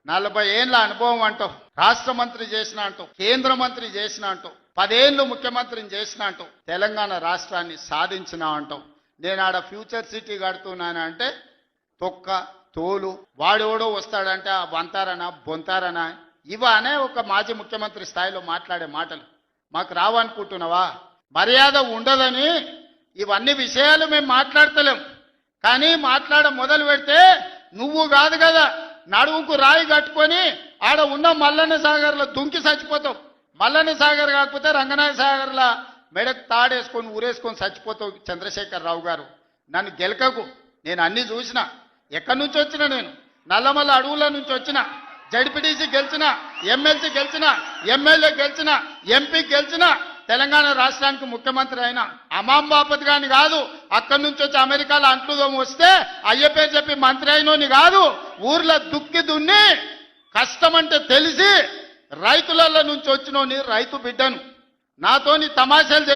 40 ఏళ్ళ అనుభవం అంటావు, రాష్ట్ర మంత్రి చేసిన అంటావు, కేంద్ర మంత్రి చేసిన అంటావు, 10 ఏళ్ళు ముఖ్యమంత్రిని చేసిన అంటావు, తెలంగాణ రాష్ట్రాన్ని సాధించిన అంటావు. నేను ఆడ ఫ్యూచర్ సిటీ కడుతున్నాను అంటే తొక్క తోలు వాడెవడో వస్తాడంటే ఆ వంతారనా బొంతారనా ఇవనే ఒక మాజీ ముఖ్యమంత్రి స్థాయిలో మాట్లాడే మాటలు మాకు రావనుకుంటున్నావా? మర్యాద ఉండదని ఇవన్నీ విషయాలు మేము మాట్లాడతలేం. కానీ మాట్లాడ మొదలు పెడితే నువ్వు కాదు కదా నడువుకు రాయి కట్టుకొని ఆడ ఉన్న మల్లన్న సాగర్లో దుంకి చచ్చిపోతావు. మల్లన్న సాగర్ కాకపోతే రంగనాయ సాగర్ల మెడకు తాడేసుకొని ఊరేసుకొని చచ్చిపోతావు. చంద్రశేఖరరావు గారు నన్ను గెలకకు. నేను అన్ని చూసిన. ఎక్కడి నుంచి వచ్చిన నేను నల్లమల్ల అడవుల నుంచి వచ్చిన. జడ్పీటీసీ గెలిచిన, ఎమ్మెల్సీ గెలిచిన, ఎమ్మెల్యే గెలిచిన, ఎంపీ గెలిచిన, తెలంగాణ రాష్ట్రానికి ముఖ్యమంత్రి అయినా అమాం బాపత్ గాని కాదు. అక్కడి నుంచి వచ్చి అమెరికాలో అంట్లుదం వస్తే అయ్య పేరు చెప్పి మంత్రి అయినోని కాదు. ఊర్లో దుక్కి దున్ని కష్టమంటే తెలిసి రైతులలో నుంచి వచ్చినోని రైతు బిడ్డను. నాతోని తమాషాలు